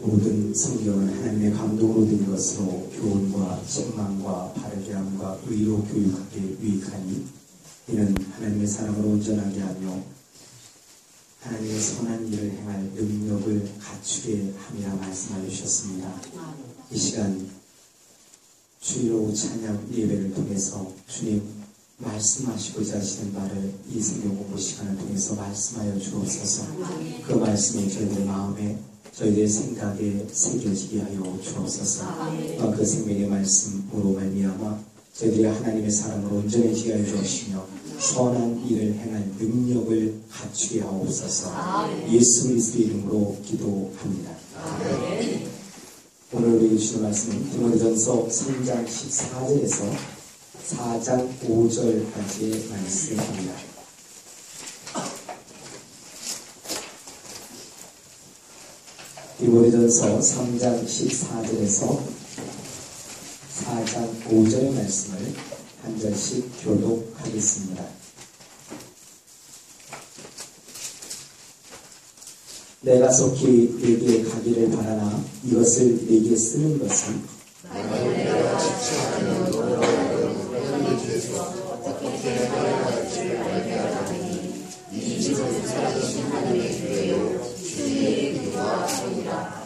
모든 성경은 하나님의 감동으로 된 것으로 교훈과 책망과 바르게함과 의로 교육하기에 유익하니 이는 하나님의 사람을 온전하게 하며 하나님의 선한 일을 행할 능력을 갖추게 함이라 말씀하여 주셨습니다. 이 시간 주일 오후 찬양 예배를 통해서 주님 말씀하시고자 하시는 말을 이 성경 공부 시간을 통해서 말씀하여 주옵소서. 그 말씀이 저희들 마음에 저희들의 생각에 새겨지게 하여 주옵소서. 그 생명의 말씀으로 말미암아 저희들이 하나님의 사람으로 온전해지게 하여 주시며 선한 일을 행할 능력을 갖추게 하옵소서. 예수 그리스도의 이름으로 기도합니다. 오늘 우리 주신 말씀은 디모데전서 3장 14절에서 4장 5절까지의 말씀입니다. 디모데전서 3장 14절에서 4장 5절의 말씀을 한 절씩 교독하겠습니다. 내가 속히 네게 가기를 바라나 이것을 네게 쓰는 것은 내가 지체하는 너로 하여금 죄에서 어떻게 해야 할지를 알게 하라니 이 집은 살아계신 하나님의 교회요 주의 기도와 소이라.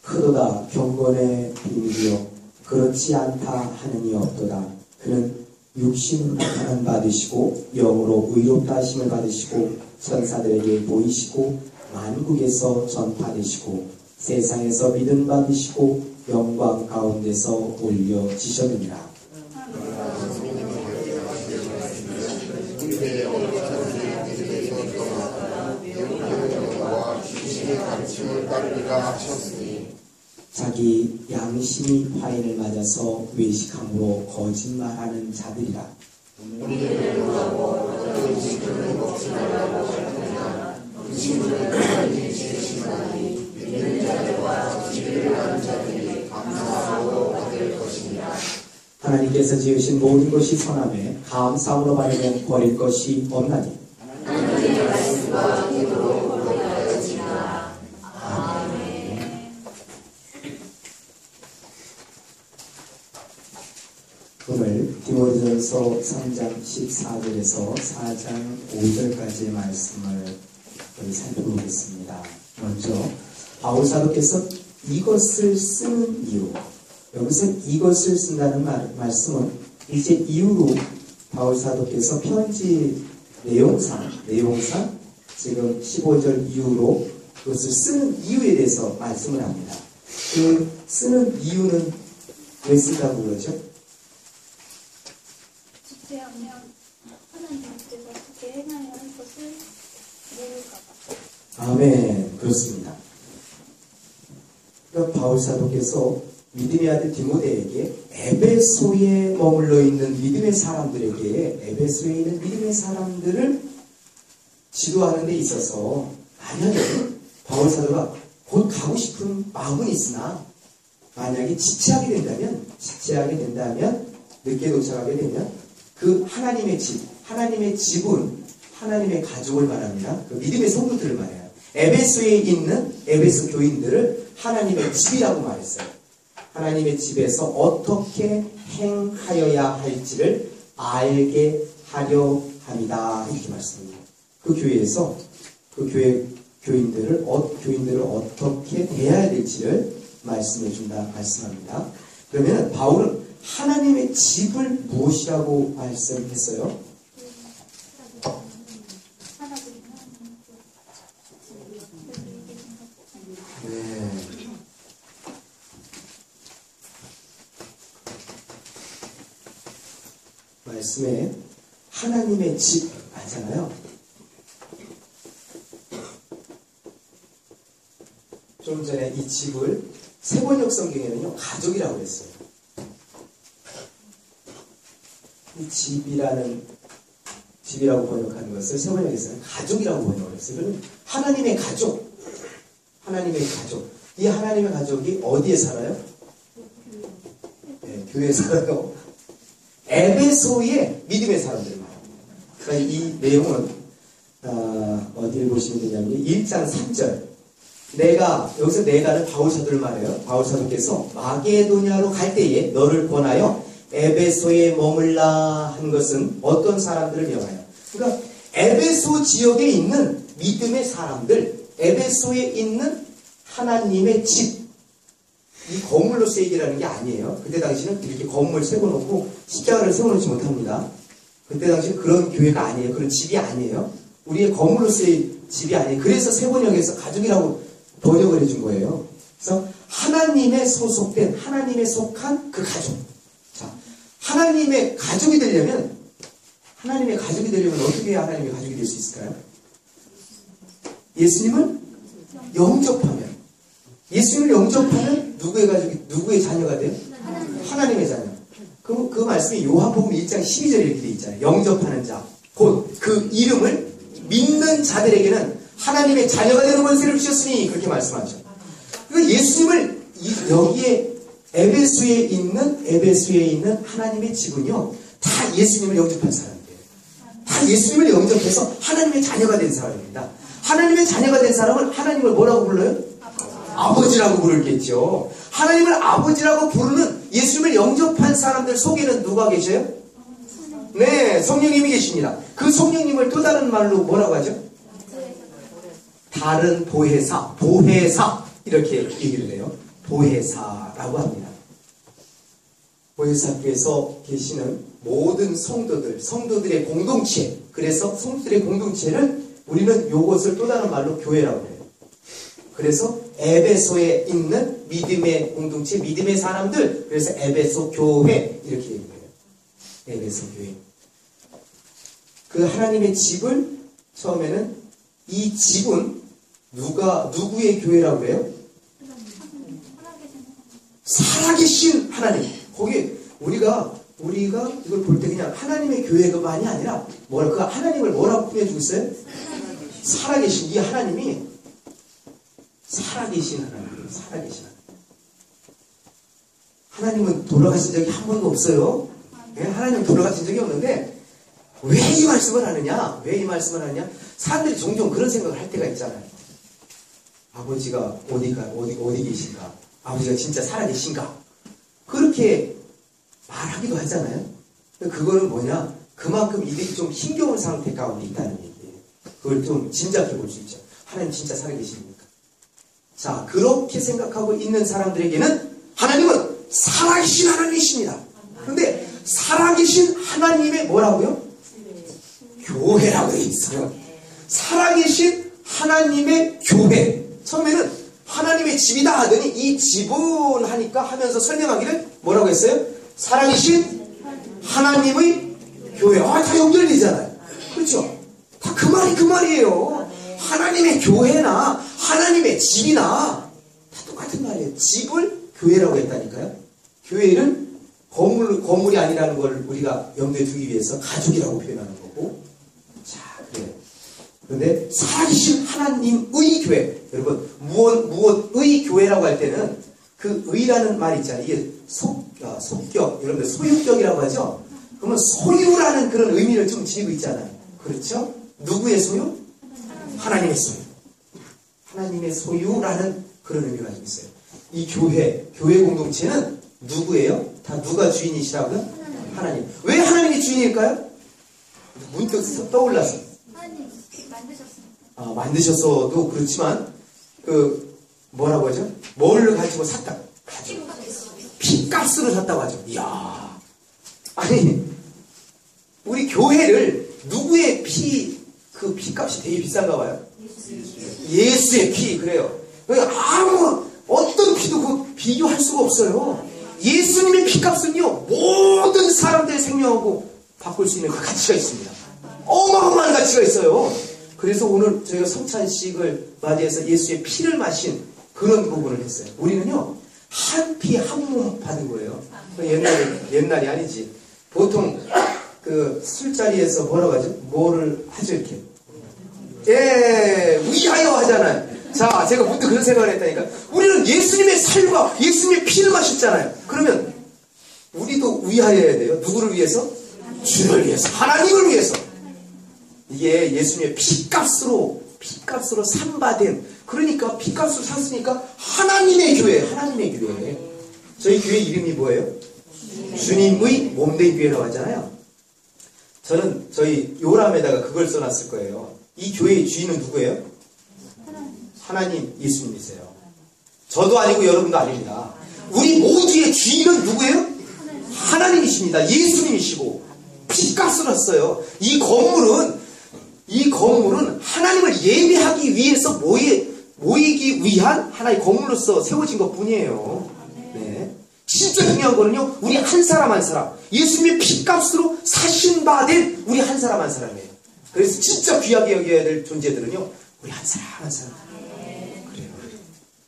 크도다 경건의 비밀이요 그렇지 않다 하느니 없도다. 그는 육신으로 나타난 받으시고 영으로 의롭다 하심을 받으시고 천사들에게 보이시고 만국에서 전파되시고 세상에서 믿음 받으시고 영광 가운데서 올려지셨느니라. 자기 양심이 화인을 맞아서 외식함으로 거짓말하는 자들이라. 하나님께서 지으신 모든 것이 선함에 감사함으로 받으면 버릴 것이 없나니. 하나님의 말씀과 기도로 고백하였습니다. 아멘. 오늘 디모데전서 3장 14절에서 4장 5절까지의 말씀을 살펴보겠습니다. 먼저 바울 사도께서 이것을 쓰는 이유, 여기서 이것을 쓴다는 말씀은 이제 이후로 바울 사도께서 편지 내용상 지금 15절 이후로 그것을 쓰는 이유에 대해서 말씀을 합니다. 그 쓰는 이유는 왜 쓴다고 그러죠? 지체하면 하나님께서 어떻게 행하여 할 것을 모를까봐. 아멘. 그렇습니다. 그러니까 바울 사도께서 믿음의 아들 디모데에게 에베소에 머물러 있는 믿음의 사람들에게 에베소에 있는 믿음의 사람들을 지도하는 데 있어서 만약에 바울 사도가 곧 가고 싶은 마음은 있으나 만약에 지체하게 된다면 늦게 도착하게 되면 그 하나님의 집은 하나님의 가족을 말합니다. 그 믿음의 성도들을 말해요. 에베소에 있는 에베소 교인들을 하나님의 집이라고 말했어요. 하나님의 집에서 어떻게 행하여야 할지를 알게 하려 합니다. 이렇게 말씀합니다. 그 교회에서 그 교인들을 어떻게 대해야 될지를 말씀합니다. 그러면 바울은 하나님의 집을 무엇이라고 말씀했어요? 네. 말씀에 하나님의 집 하잖아요. 좀 전에 이 집을 세번역 성경에는요 가족이라고 했어요. 이 집이라고 번역하는 것을 세번역에서는 가족이라고 번역을 했어요. 그러면 하나님의 가족. 이 하나님의 가족이 어디에 살아요? 네, 교회에 살아요. 에베소의 믿음의 사람들 말합니다. 그러니까 이 내용은 어디를 보시면 되냐면 1장 3절 여기서 내가는 바울사도를 말해요. 바울사도께서 마게도냐로 갈 때에 너를 권하여 에베소에 머물라 한 것은 어떤 사람들을 명하여. 그러니까 에베소 지역에 있는 믿음의 사람들, 에베소에 있는 하나님의 집, 이 건물로서 얘기라는 게 아니에요. 그때 당시는 이렇게 건물 세워놓고 십자가를 세워놓지 못합니다. 그때 당시는 그런 교회가 아니에요. 그런 집이 아니에요. 우리의 건물로서의 집이 아니에요. 그래서 세번역에서 가족이라고 번역을 해준 거예요. 그래서 하나님의 소속된, 하나님의 속한 그 가족. 자, 하나님의 가족이 되려면 어떻게 해야 하나님의 가족이 될 수 있을까요? 예수님을 영접하면. 예수님을 영접하면 누구의 자녀가 돼요? 하나님의 자녀. 그 말씀이 요한복음 1장 12절에 이렇게 돼 있잖아요. 영접하는 자, 곧 그 이름을 믿는 자들에게는 하나님의 자녀가 되는 권세를 주셨으니 그렇게 말씀하죠. 그러니까 예수님을 여기에 에베소에 있는 하나님의 집은요, 다 예수님을 영접한 사람이에요. 다 예수님을 영접해서 하나님의 자녀가 된 사람입니다. 하나님의 자녀가 된 사람은 하나님을 뭐라고 불러요? 아버지라고 부르겠죠. 하나님을 아버지라고 부르는 예수님을 영접한 사람들 속에는 누가 계셔요? 네, 성령님이 계십니다. 그 성령님을 또 다른 말로 뭐라고 하죠? 다른 보혜사 이렇게 얘기를 해요. 보혜사라고 합니다. 보혜사께서 계시는 모든 성도들의 공동체, 그래서 성도들의 공동체를 우리는 요것을 또 다른 말로 교회라고 해요. 그래서 에베소에 있는 믿음의 공동체, 믿음의 사람들, 그래서 에베소 교회 이렇게 얘기해요. 에베소 교회. 그 하나님의 집을 처음에는 이 집은 누구의 교회라고 해요? 살아계신 하나님. 거기 우리가 이걸 볼 때 그냥 하나님의 교회가만이 아니라 그 하나님을 뭐라고 꾸며주고 있어요? 살아계신 이 하나님이 살아계신 하나님이에요. 살아계신 하나님은 돌아가신 적이 한 번도 없어요. 하나님은 돌아가신 적이 없는데 왜 이 말씀을 하느냐? 사람들이 종종 그런 생각을 할 때가 있잖아요. 아버지가 어디 계신가? 아버지가 진짜 살아계신가? 그렇게 말하기도 하잖아요. 그거는 뭐냐? 그만큼 이들이 좀 힘겨운 상태 가운데 있다는 얘기예요. 그걸 좀 짐작해 볼 수 있죠. 하나님 진짜 살아계십니까? 자, 그렇게 생각하고 있는 사람들에게는 하나님은 살아계신 하나님이십니다. 그런데 살아계신 하나님의 뭐라고요? 교회라고 되어 있어요. 살아계신 하나님의 교회. 처음에는 하나님의 집이다 하더니 이 집은 하면서 설명하기를 뭐라고 했어요? 살아계신 하나님의 교회. 다 연결되잖아요. 그렇죠? 다 그 말이에요. 하나님의 교회나 하나님의 집이나 다 똑같은 말이에요. 집을 교회라고 했다니까요. 교회는 건물이 아니라는 걸 우리가 염두에 두기 위해서 가족이라고 표현하는 거고. 자, 그래요. 그런데 살아계신 하나님의 교회. 여러분, 무엇의 교회라고 할 때는 그 의라는 말이 있잖아요. 이게 속격, 여러분들 소유격이라고 하죠? 그러면 소유라는 그런 의미를 좀 지니고 있잖아요. 그렇죠? 누구의 소유? 하나님의 소유. 하나님의 소유라는 그런 의미가 가지고 있어요. 이 교회 공동체는 누구예요? 다 누가 주인이시라고요? 하나님. 왜 하나님이 주인일까요? 문득 떠올라서. 하나님 만드셨습니다. 만드셔서도 그렇지만 뭐라고 하죠? 뭘 가지고 샀다? 피값으로 샀다고 하죠. 이야. 아니, 우리 교회를 누구의 그 피값이 되게 비싼가 봐요. 예수의 피. 그래요. 어떤 피도 비교할 수가 없어요. 예수님의 피값은요, 모든 사람들의 생명하고 바꿀 수 있는 그 가치가 있습니다. 어마어마한 가치가 있어요. 그래서 오늘 저희가 성찬식을 맞이해서 예수의 피를 마신 그런 부분을 했어요. 우리는요, 한 피 한 몸 받은 거예요. 옛날이 아니지. 보통 그 술자리에서 뭐라고 하죠? 뭐를 하죠, 이렇게. 위하여 하잖아요. 자, 제가 문득 그런 생각을 했다니까. 우리는 예수님의 살과 예수님의 피를 마셨잖아요. 그러면 우리도 위하여야 돼요. 누구를 위해서? 주를 위해서. 하나님을 위해서. 이게 예수님의 피값으로 산받은 그러니까 핏값으로 샀으니까 하나님의 교회, 하나님의 교회. 저희 교회 이름이 뭐예요? 주님의 몸된 교회라고 하잖아요. 저는 저희 요람에다가 그걸 써놨을 거예요. 이 교회의 주인은 누구예요? 하나님, 예수님이세요. 저도 아니고 여러분도 아닙니다. 우리 모두의 주인은 누구예요? 하나님이십니다. 예수님이시고 핏값을 했어요. 이 건물은 하나님을 예배하기 위해서 모이기 위한 하나의 건물로서 세워진 것 뿐이에요. 네. 진짜 중요한 거는요, 우리 한 사람 한 사람, 예수님의 핏값으로 사신 바 된 우리 한 사람 한 사람이에요. 그래서 진짜 귀하게 여겨야 될 존재들은요, 우리 한 사람 한 사람. 그래요.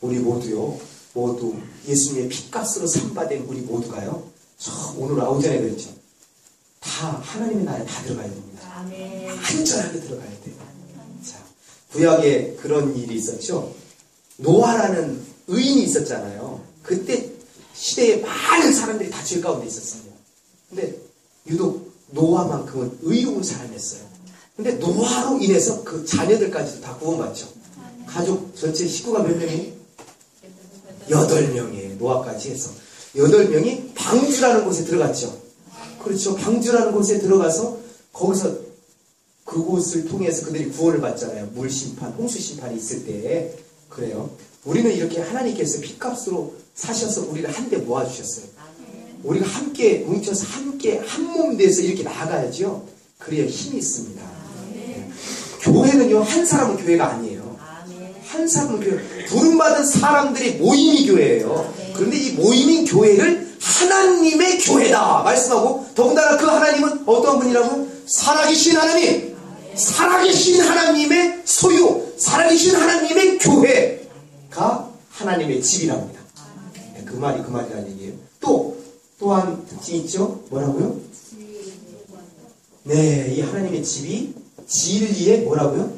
우리 모두 예수님의 핏값으로 산바된 우리 모두가요, 오늘 오전에 그랬죠. 다 하나님의 나라에 다 들어가야 됩니다. 안전하게 들어가야 돼요. 자, 구약에 그런 일이 있었죠. 노아라는 의인이 있었잖아요. 그때 시대에 많은 사람들이 다 죄 가운데 있었습니다. 근데 유독 노아만큼은 의로운 사람이었어요. 근데 노아로 인해서 그 자녀들까지도 다 구원받죠. 가족 전체 식구가 몇 명이에요? 8명이에요. 노아까지 해서 8명이 방주라는 곳에 들어갔죠. 그렇죠. 방주라는 곳에 들어가서 거기서 그곳을 통해서 그들이 구원을 받잖아요. 물 심판, 홍수 심판이 있을 때. 그래요. 우리는 이렇게 하나님께서 핏값으로 사셔서 우리를 한데 모아주셨어요. 우리가 함께 뭉쳐서 함께 한 몸 돼서 이렇게 나아가야죠. 그래야 힘이 있습니다. 네. 교회는요, 한 사람은 교회가 아니에요. 한 사람은 교회, 부름받은 사람들의 모임이 교회예요. 그런데 이 모임인 교회를 하나님의 교회다 말씀하고, 더군다나 그 하나님은 어떠한 분이라고? 살아계신 하나님, 살아계신 하나님의 소유, 살아계신 하나님의 교회가 하나님의 집이라고 합니다. 그 말이라는 얘기예요. 또한 특징이 있죠. 뭐라고요? 네, 이 하나님의 집이 진리의 뭐라고요?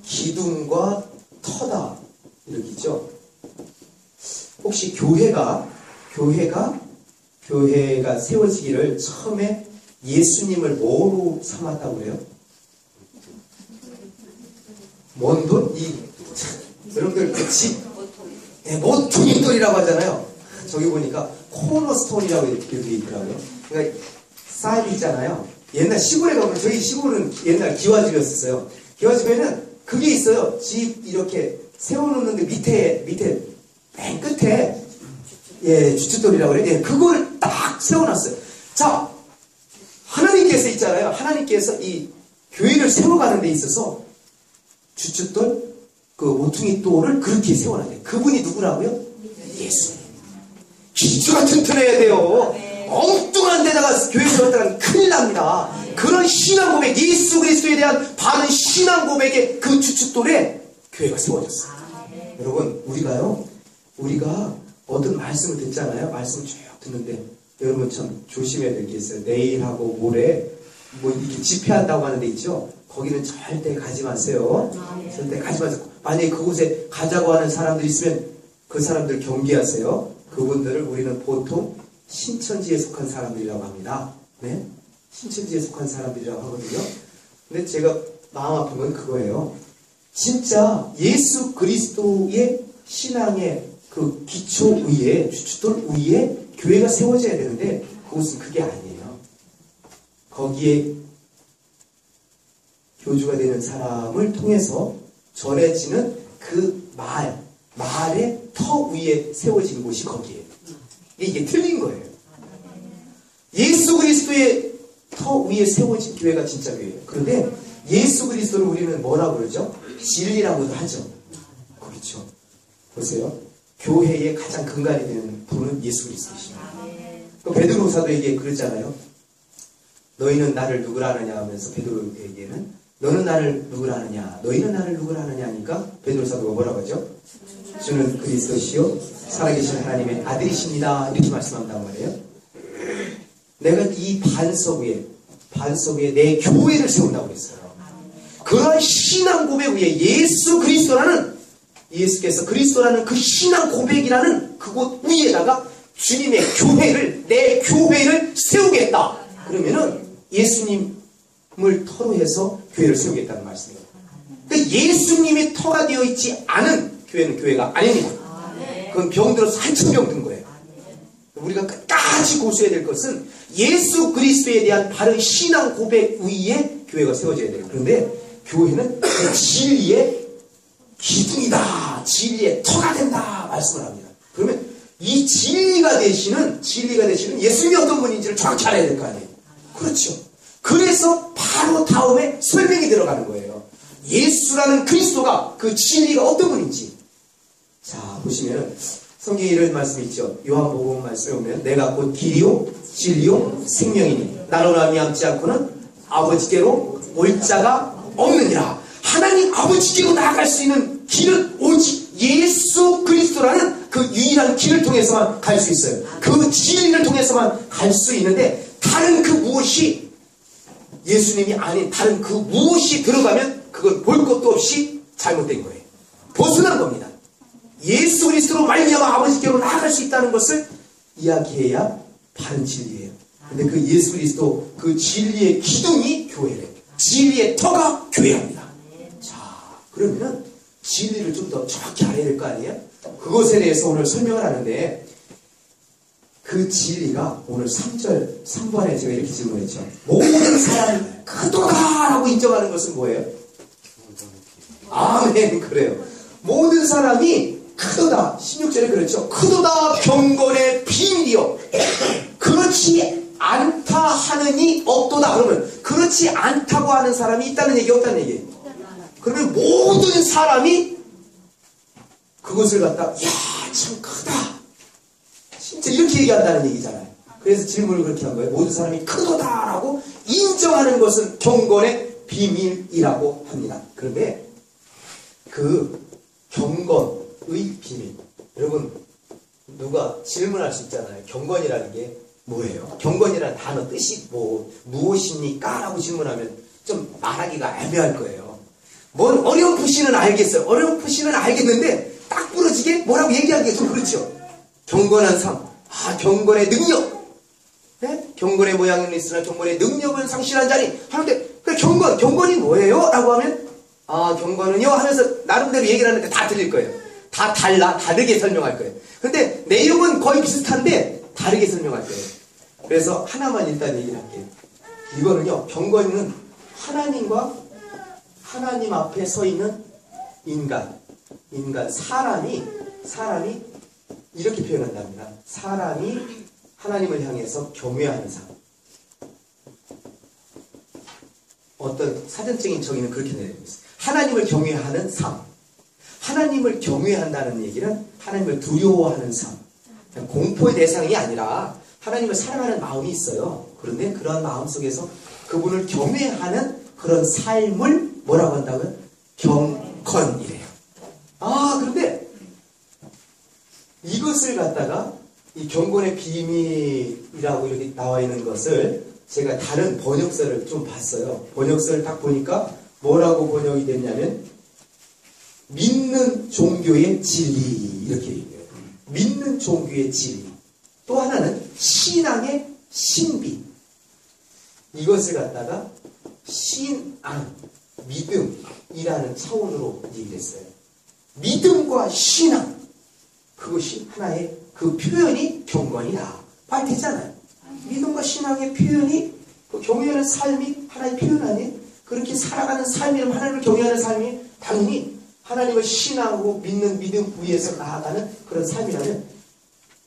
기둥과 터다, 이렇게 있죠. 혹시 교회가 세워지기를 처음에 예수님을 뭐로 삼았다고 그래요? 뭔 돈? 여러분들 그 집, 네, 모퉁이 돌이라고 하잖아요. 저기 보니까 코너스톤이라고 이렇게 있더라고요. 그러니까 쌀 있잖아요. 옛날 시골에 가면, 저희 시골은 옛날 기와집이었어요. 기와집에는 그게 있어요. 집 이렇게 세워놓는데 밑에 맨 끝에 주춧돌이라고 그래요. 그걸 딱 세워놨어요. 자, 하나님께서 있잖아요. 하나님께서 이 교회를 세워가는 데 있어서 주춧돌, 그 모퉁이 돌을 그렇게 세워놔요. 그분이 누구라고요? 예수님. 기초가 튼튼해야 돼요. 엉뚱한 데다가 교회 세웠다가 큰일 납니다. 그런 신앙 고백, 예수 그리스도에 대한 바른 신앙 고백의 그 주춧돌에 교회가 세워졌어요. 여러분, 우리가 어떤 말씀을 듣잖아요. 말씀을 쭉 듣는데 여러분 참 조심해야 될 게 있어요. 내일하고 모레 뭐 이렇게 집회한다고 하는 데 있죠. 거기는 절대 가지 마세요. 절대 가지 마세요. 만약에 그곳에 가자고 하는 사람들이 있으면 그 사람들 경계하세요. 그분들을 우리는 보통 신천지에 속한 사람들이라고 합니다. 네? 신천지에 속한 사람들이라고 하거든요. 근데 제가 마음 아픈 건 그거예요. 진짜 예수 그리스도의 신앙의 그 기초 위에, 주춧돌 위에 교회가 세워져야 되는데 그것은 그게 아니에요. 거기에 교주가 되는 사람을 통해서 전해지는 그 말의 터 위에 세워진 곳이 거기에요. 이게 틀린 거예요. 예수 그리스도의 터 위에 세워진 교회가 진짜 교회예요. 그런데 예수 그리스도를 우리는 뭐라고 그러죠? 진리라고도 하죠. 그렇죠. 보세요. 교회의 가장 근간이 되는 분은 예수 그리스도십니다. 그 베드로사도에게 그랬잖아요. 너희는 나를 누구라 하느냐 하면서 베드로에게는 너는 나를 누구라 하느냐, 너희는 나를 누구라 하느냐 하니까 베드로사도가 뭐라고 하죠? 주는 그리스도시요 살아계신 하나님의 아들이십니다. 이렇게 말씀한단 말이에요. 내가 이 반석 위에 내 교회를 세운다고 그랬어요. 그런 신앙 고백 위에 예수께서 그리스도라는 그 신앙 고백이라는 그곳 위에다가 주님의 교회를, 내 교회를 세우겠다. 그러면은 예수님을 터로 해서 교회를 세우겠다는 말씀이에요. 그 예수님이 터가 되어 있지 않은 교회는 교회가 아닙니다. 그건 병들어서 한참 병든 거예요. 우리가 끝까지 고수해야 될 것은 예수 그리스도에 대한 바른 신앙 고백 위에 교회가 세워져야 돼요. 그런데 교회는 그 진리의 기둥이다, 진리의 터가 된다 말씀을 합니다. 그러면 이 진리가 되시는 예수님이 어떤 분인지를 정확히 알아야 될 거 아니에요. 그렇죠. 그래서 바로 다음에 설명이 들어가는 거예요. 예수라는 그리스도가 그 진리가 어떤 분인지. 자, 보시면 성경에 이런 말씀이 있죠. 요한복음 말씀에 보면 내가 곧 길이요 진리요 생명이니 나로 말미암지 않고는 아버지께로 올 자가 없느니라. 하나님 아버지께로 나아갈 수 있는 길은 오직 예수 그리스도라는 그 유일한 길을 통해서만 갈 수 있어요. 그 진리를 통해서만 갈 수 있는데 다른 그 무엇이 예수님이 아닌 다른 그 무엇이 들어가면 그건 볼 것도 없이 잘못된 거예요. 벗어난 겁니다. 예수 그리스도로 말미암아 아버지께로 나아갈 수 있다는 것을 이야기해야 바른 진리예요. 근데 그 예수 그리스도 그 진리의 기둥이 교회래요. 진리의 터가 교회랍니다. 자, 그러면 진리를 좀 더 정확히 알아야 될 거 아니에요? 그것에 대해서 오늘 설명을 하는데 그 진리가 오늘 3번에 제가 이렇게 질문했죠. 모든 사람이 크도다라고 인정하는 것은 뭐예요? 아멘. 그래요. 모든 사람이 크도다. 16절에 그렇죠. 크도다 경건의 비밀이요. 그렇지 않다 하느니 없도다. 그러면 그렇지 않다고 하는 사람이 있다는 얘기 없다는 얘기예요. 그러면 모든 사람이 그것을 갖다 야, 참 크다. 진짜 이렇게 얘기한다는 얘기잖아요. 그래서 질문을 그렇게 한 거예요. 모든 사람이 크도다라고 인정하는 것은 경건의 비밀이라고 합니다. 그런데 그 경건의 비밀, 여러분 누가 질문할 수 있잖아요. 경건이라는 게 뭐예요? 경건이라는 단어 뜻이 무엇입니까? 라고 질문하면 좀 말하기가 애매할 거예요. 뭔 어렴풋이는 알겠어요. 어렴풋이는 알겠는데 딱 부러지게 뭐라고 얘기하기가 좀 그렇죠. 경건한 삶, 경건의 능력, 네? 경건의 모양은 있으나 경건의 능력은 상실한 자니 하는데 그래, 경건이 뭐예요? 라고 하면 경건은요 하면서 나름대로 얘기를 하는데 다 들릴 거예요. 다 다르게 설명할 거예요. 근데 내용은 거의 비슷한데 다르게 설명할 거예요. 그래서 하나만 일단 얘기를 할게요. 이거는요, 경건은 하나님 앞에 서 있는 인간, 사람이 이렇게 표현한답니다. 사람이 하나님을 향해서 경외하는 삶. 어떤 사전적인 정의는 그렇게 내리고 있어요. 하나님을 경외하는 삶. 하나님을 경외한다는 얘기는 하나님을 두려워하는 삶. 공포의 대상이 아니라 하나님을 사랑하는 마음이 있어요. 그런데 그런 마음 속에서 그분을 경외하는 그런 삶을 뭐라고 한다고요? 경건이래요. 그런데 이것을 갖다가 이 경건의 비밀이라고 이렇게 나와 있는 것을 제가 다른 번역서를 좀 봤어요. 번역서를 딱 보니까 뭐라고 번역이 됐냐면 믿는 종교의 진리 이렇게 얘기해요. 믿는 종교의 진리. 또 하나는 신앙의 신비. 이것을 갖다가 신앙, 믿음이라는 차원으로 얘기를 했어요. 믿음과 신앙, 그것이 하나의 그 표현이 경건이다. 말 되잖아요. 믿음과 신앙의 표현이 그 경외하는 삶이 하나의 표현 아니에요? 그렇게 살아가는 삶이라면 하나님을 경외하는 삶이 당연히 하나님을 신앙으로 믿는 믿음 위에서 나아가는 그런 삶이라면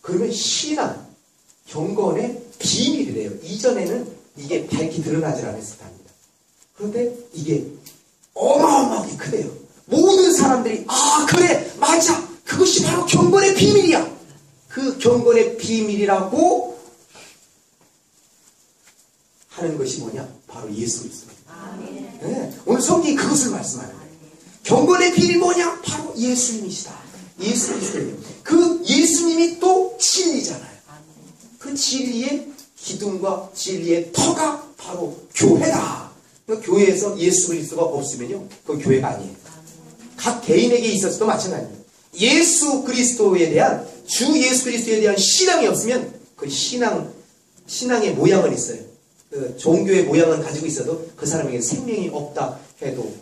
그러면 신앙, 경건의 비밀이래요. 이전에는 이게 밝게 드러나질 않았을 겁니다. 그런데 이게 어마어마하게 크대요. 모든 사람들이 그래 맞아 그것이 바로 경건의 비밀이야. 그 경건의 비밀이라고 하는 것이 뭐냐? 바로 예수 그리스도입니다. 네, 오늘 성경이 그것을 말씀하는 거예요. 경건의 비밀이 뭐냐? 바로 예수님이시다. 예수 그리스도예요. 그 예수님이 또 진리잖아요. 그 진리의 기둥과 진리의 터가 바로 교회다. 그러니까 교회에서 예수 그리스도가 없으면요, 그건 교회가 아니에요. 각 개인에게 있어서도 마찬가지입니다. 예수 그리스도에 대한 주 예수 그리스도에 대한 신앙이 없으면 그 신앙의 모양은 있어요. 그 종교의 모양은 가지고 있어도 그 사람에게 생명이 없다 해도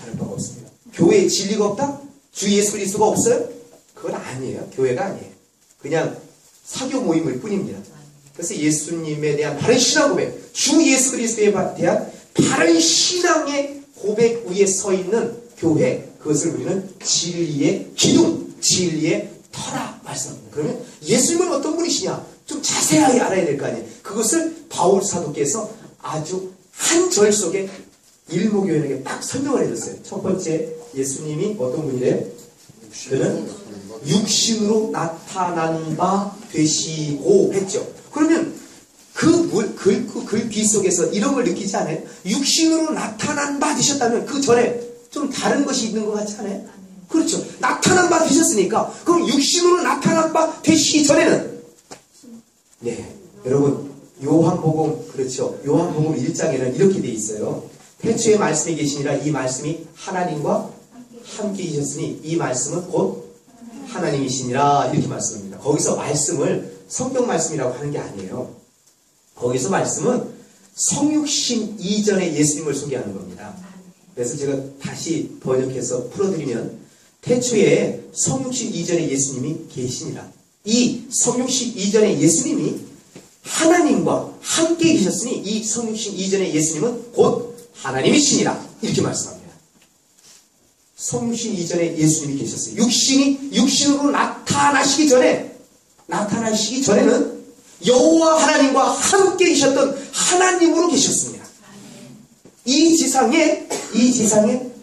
다를 바가 없습니다. 교회에 진리가 없다? 주 예수 그리스도가 없어요? 그건 아니에요. 교회가 아니에요. 그냥 사교 모임일 뿐입니다. 그래서 예수님에 대한 바른 신앙 고백, 주 예수 그리스도에 대한 바른 신앙의 고백 위에 서 있는 교회, 그것을 우리는 진리의 기둥, 진리의 터라 말씀합니다. 그러면 예수님은 어떤 분이시냐? 좀 자세하게 알아야 될 거 아니에요. 그것을 바울 사도께서 아주 한 절 속에 일목요연하게 딱 설명을 해줬어요. 첫 번째, 예수님이 어떤 분이래요? 그는 육신으로 나타난 바 되시고 했죠. 그러면 글 귀 속에서 이런 걸 느끼지 않아요? 육신으로 나타난 바 되셨다면 그 전에 좀 다른 것이 있는 것 같지 않아요? 그렇죠. 나타난 바 되셨으니까 그럼 육신으로 나타난 바 되시기 전에는 네, 여러분 요한복음 그렇죠. 요한복음 1장에는 이렇게 돼 있어요. 태초에 말씀이 계시니라 이 말씀이 하나님과 함께 계셨으니 이 말씀은 곧 하나님이시니라 이렇게 말씀합니다. 거기서 말씀을 성경 말씀이라고 하는 게 아니에요. 거기서 말씀은 성육신 이전의 예수님을 소개하는 겁니다. 그래서 제가 다시 번역해서 풀어드리면 태초에 성육신 이전의 예수님이 계시니라. 이 성육신 이전의 예수님이 하나님과 함께 계셨으니 이 성육신 이전의 예수님은 곧 하나님이시니라 이렇게 말씀합니다. 성육신 이전에 예수님이 계셨어요. 육신으로 나타나시기 전에는 여호와 하나님과 함께 계셨던 하나님으로 계셨습니다. 이 지상에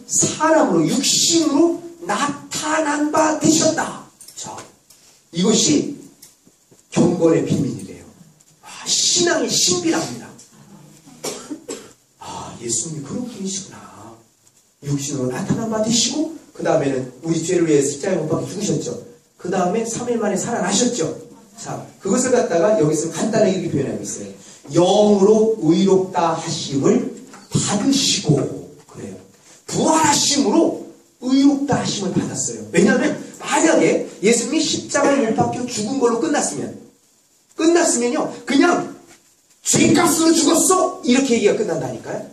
사람으로 육신으로 나타난 바 되셨다. 자, 이것이 경건의 비밀이래요. 신앙의 신비랍니다. 예수님이 그런 분이시구나. 육신으로 나타난 바 되시고 그 다음에는 우리 죄를 위해 십자가에 못 박혀 죽으셨죠. 그 다음에 3일 만에 살아나셨죠. 자, 그것을 갖다가 여기서 간단하게 이렇게 표현하고 있어요. 영으로 의롭다 하심을 받으시고 그래요. 부활하심으로 의롭다 하심을 받았어요. 왜냐하면 만약에 예수님이 십자가에 못 박혀 죽은 걸로 끝났으면요 그냥 죄값으로 죽었어 이렇게 얘기가 끝난다니까요.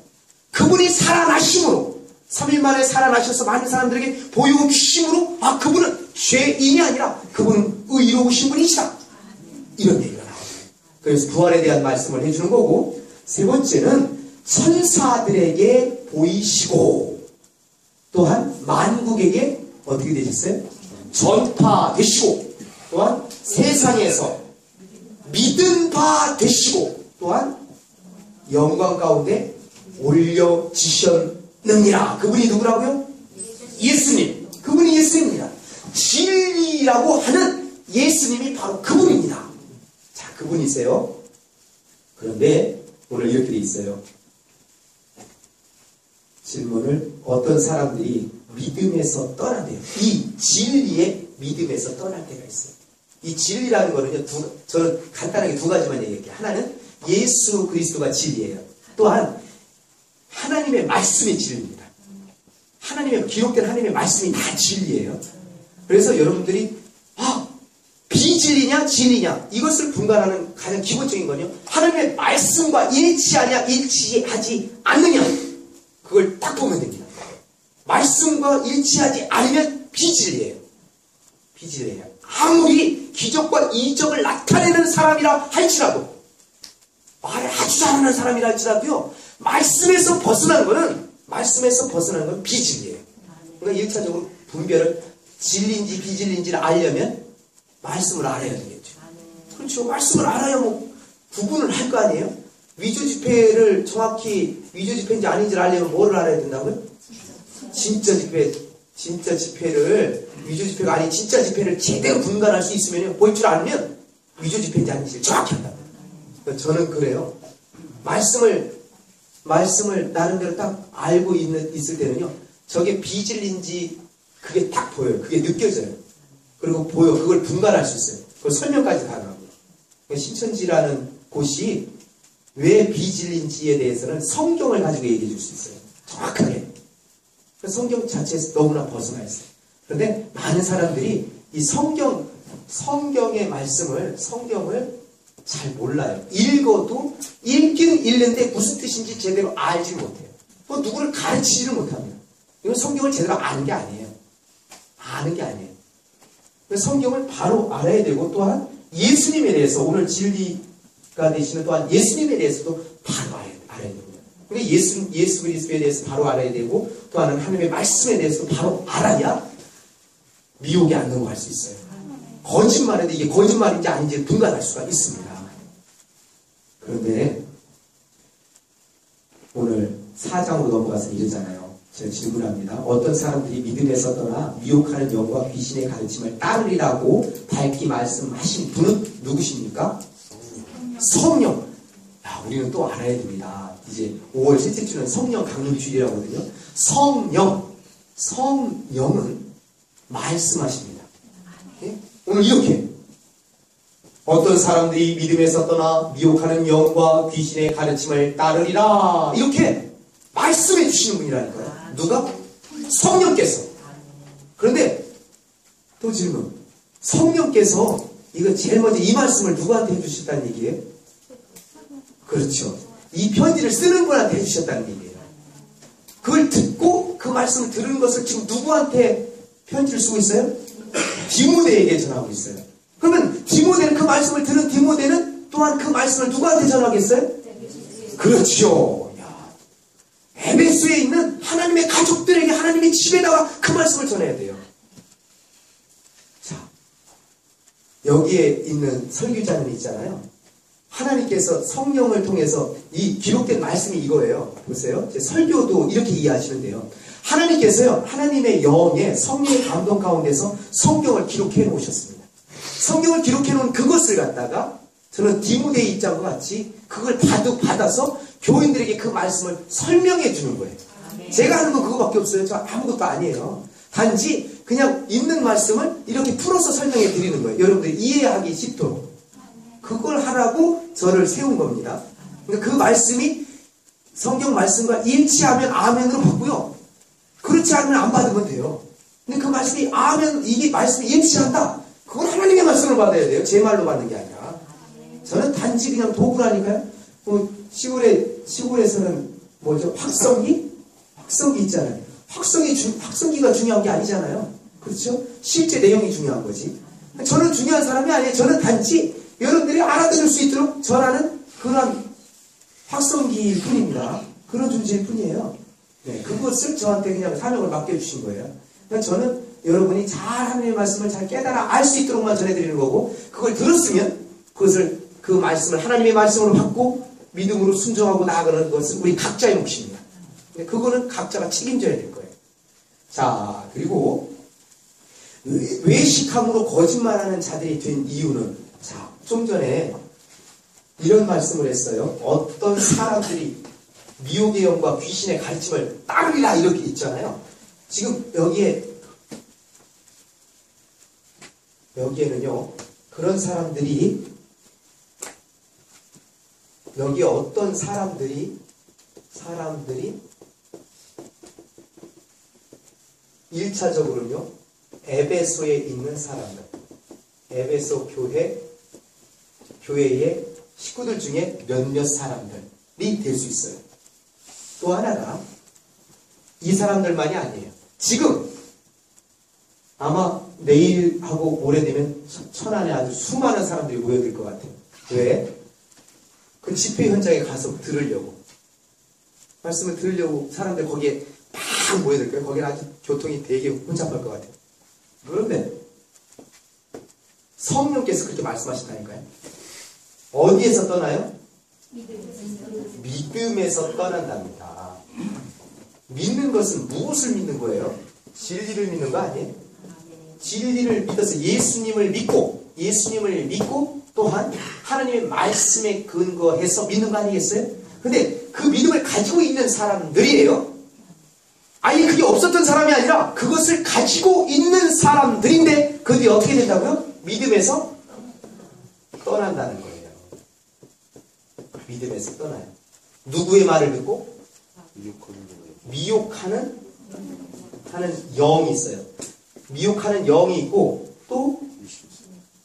그분이 살아나심으로 3일 만에 살아나셔서 많은 사람들에게 보여주심으로 그분은 죄인이 아니라 그분은 의로우신 분이시다. 이런 얘기가 나와요. 그래서 부활에 대한 말씀을 해주는 거고, 세 번째는 천사들에게 보이시고 또한 만국에게 어떻게 되셨어요? 전파되시고 또한 세상에서 믿은 바 되시고 또한 영광 가운데 올려지셨느니라. 그분이 누구라고요? 예수님. 그분이 예수님입니다. 진리라고 하는 예수님이 바로 그분입니다. 자, 그분이세요. 그런데 오늘 이렇게 돼 있어요. 질문을 어떤 사람들이 믿음에서 떠난대요. 이 진리의 믿음에서 떠날 때가 있어요. 이 진리라는 거는요, 저는 간단하게 두 가지만 얘기할게요. 하나는 예수 그리스도가 진리예요. 또한 하나님의 말씀이 진리입니다. 기록된 하나님의 말씀이 다 진리예요. 그래서 여러분들이 비진리냐 진리냐 이것을 분간하는 가장 기본적인 건요, 하나님의 말씀과 일치하지 않느냐 그걸 딱 보면 됩니다. 말씀과 일치하지 않으면 비진리예요. 아무리 기적과 이적을 나타내는 사람이라 할지라도, 말을 아주 잘하는 사람이라 할지라도요, 말씀에서 벗어난 건 비진리예요. 그러니까 1차적으로 분별을 진리인지 비진리인지를 알려면 말씀을 알아야 되겠죠. 그렇죠. 말씀을 알아야 구분을 할 거 아니에요. 위조 지폐를 정확히 위조 지폐인지 아닌지를 알려면 뭐를 알아야 된다고요? 진짜 지폐를 위조 지폐가 아닌 진짜 지폐를 제대로 분간할 수 있으면 볼 줄 알면 위조 지폐인지 아닌지를 정확히 한다고요. 그러니까 저는 그래요. 말씀을 나름대로 딱 알고 있을 때는요, 저게 비진리인지 그게 딱 보여요. 그게 느껴져요. 그리고 그걸 분간할 수 있어요. 그걸 설명까지 가능합니다. 그러니까 신천지라는 곳이 왜 비진리인지에 대해서는 성경을 가지고 얘기해 줄 수 있어요. 정확하게. 성경 자체에서 너무나 벗어나 있어요. 그런데 많은 사람들이 이 성경의 성경을 잘 몰라요. 읽어도 읽긴 읽는데 무슨 뜻인지 제대로 알지 못해요. 누구를 가르치지를 못합니다. 이건 성경을 제대로 아는 게 아니에요. 아는 게 아니에요. 성경을 바로 알아야 되고, 또한 예수님에 대해서, 오늘 진리가 되시는 또한 예수님에 대해서도 바로 알아야 됩니다. 그러니까 예수 그리스도에 대해서 바로 알아야 되고, 또한 하나님의 말씀에 대해서도 바로 알아야 미혹에 안 넘어갈 수 있어요. 거짓말인데 이게 거짓말인지 아닌지 분간할 수가 있습니다. 그런데 오늘 4장으로 넘어가서 이러잖아요. 제가 질문합니다. 어떤 사람들이 믿음에서 떠나 미혹하는 영과 귀신의 가르침을 따르리라고 밝히 말씀하신 분은 누구십니까? 성령. 야, 우리는 또 알아야 됩니다. 이제 5월 셋째 주는 성령 강림 주일이라고 하거든요. 성령은 말씀하십니다. 네? 오늘 이렇게 어떤 사람들이 믿음에서 떠나 미혹하는 영과 귀신의 가르침을 따르리라, 이렇게 말씀해 주시는 분이라니까요. 누가? 성령께서. 그런데 또 질문, 성령께서 이거 제일 먼저 이 말씀을 누구한테 해주셨다는 얘기예요? 그렇죠. 이 편지를 쓰는 분한테 해주셨다는 얘기예요. 그걸 듣고 그 말씀을 들은 것을 지금 누구한테 편지를 쓰고 있어요? 디모데에게 전하고 있어요. 그러면 디모데는, 그 말씀을 들은 디모데는 또한 그 말씀을 누구한테 전하겠어요? 그렇죠. 야, 에베소에 있는 하나님의 가족들에게, 하나님의 집에다가 그 말씀을 전해야 돼요. 자, 여기에 있는 설교자는 있잖아요. 하나님께서 성령을 통해서 이 기록된 말씀이 이거예요. 보세요. 설교도 이렇게 이해하시면 돼요. 하나님께서요, 하나님의 영에 성령의 감동 가운데서 성경을 기록해 놓으셨습니다. 성경을 기록해 놓은 그것을 갖다가 저는 디모데의 입장과 같이 그걸 받아서 교인들에게 그 말씀을 설명해 주는 거예요. 제가 하는 건 그거밖에 없어요. 저 아무것도 아니에요. 단지 그냥 있는 말씀을 이렇게 풀어서 설명해 드리는 거예요. 여러분들이 이해하기 쉽도록. 그걸 하라고 저를 세운 겁니다. 그러니까 그 말씀이 성경 말씀과 일치하면 아멘으로 받고요. 그렇지 않으면 안 받으면 돼요. 근데 그 말씀이 이게 말씀이 일치한다. 그건 하나님의 말씀을 받아야 돼요. 제 말로 받는 게 아니라. 저는 단지 그냥 도구라니까요. 시골에서는 뭐죠? 확성기 있잖아요. 확성기가 중요한 게 아니잖아요. 그렇죠? 실제 내용이 중요한 거지. 저는 중요한 사람이 아니에요. 저는 단지 여러분들이 알아들을 수 있도록 전하는 그런 확성기일 뿐입니다. 그런 존재일 뿐이에요. 네, 그것을 저한테 그냥 사명을 맡겨주신 거예요. 그러니까 저는 여러분이 잘 하나님의 말씀을 잘 깨달아 알 수 있도록만 전해드리는 거고, 그걸 들었으면 그 말씀을 하나님의 말씀으로 받고 믿음으로 순종하고 나아가는 것은 우리 각자의 몫입니다. 그거는 각자가 책임져야 될 거예요. 자, 그리고 외식함으로 거짓말하는 자들이 된 이유는, 자, 좀 전에 이런 말씀을 했어요. 어떤 사람들이 미혹의 영과 귀신의 가르침을 따르리라, 이렇게 있잖아요. 지금 여기에는요, 그런 사람들이, 여기에 어떤 사람들이 1차적으로는요, 에베소에 있는 사람들, 에베소 교회의 식구들 중에 몇몇 사람들이 될 수 있어요. 또 하나가 이 사람들만이 아니에요. 지금 아마 내일하고 모레 되면 천안에 아주 수많은 사람들이 모여들 것 같아요. 왜? 그 집회 현장에 가서 들으려고, 말씀을 들으려고 사람들 거기에 막 모여들 거예요. 거기는 아주 교통이 되게 혼잡할 것 같아요. 그런데 성령께서 그렇게 말씀하신다니까요. 어디에서 떠나요? 믿음에서 떠난답니다. 믿는 것은 무엇을 믿는 거예요? 진리를 믿는 거 아니에요? 진리를 믿어서 예수님을 믿고 또한 하나님의 말씀에 근거해서 믿는 거 아니겠어요? 근데 그 믿음을 가지고 있는 사람들이에요. 아예 그게 없었던 사람이 아니라 그것을 가지고 있는 사람들인데, 그들이 어떻게 된다고요? 믿음에서 떠난다는 거예요. 믿음에서 떠나요. 누구의 말을 듣고? 미혹하는 영이 있어요. 미혹하는 영이 있고, 또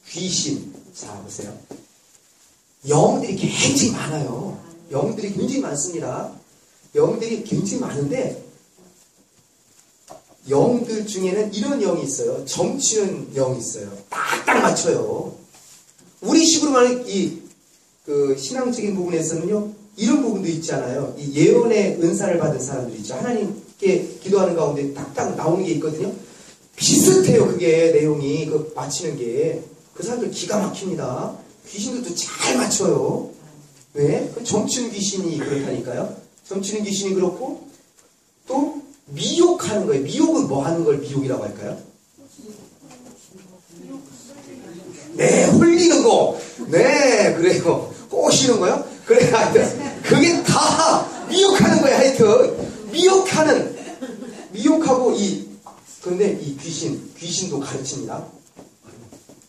귀신. 자, 보세요. 영들이 굉장히 많아요. 영들이 굉장히 많습니다. 영들이 굉장히 많은데, 영들 중에는 이런 영이 있어요. 점치는 영이 있어요. 딱딱 맞춰요. 우리 식으로 말하는 그 신앙적인 부분에서는요, 이런 부분도 있잖아요. 이 예언의 은사를 받은 사람들 있죠. 하나님께 기도하는 가운데 딱딱 나오는 게 있거든요. 비슷해요. 그게 내용이 그 맞히는 게. 그 사람들 기가 막힙니다. 귀신들도 잘 맞춰요. 왜? 그 점치는 귀신이 그렇다니까요. 점치는 귀신이 그렇고 또 미혹하는 거예요. 미혹은 뭐 하는 걸 미혹이라고 할까요? 네, 홀리는 거. 네, 그래요. 꼬시는 거요? 그래, 하여튼 그게 다 미혹하는 거예요. 하여튼 미혹하고 그런데 이 귀신도 가르칩니다.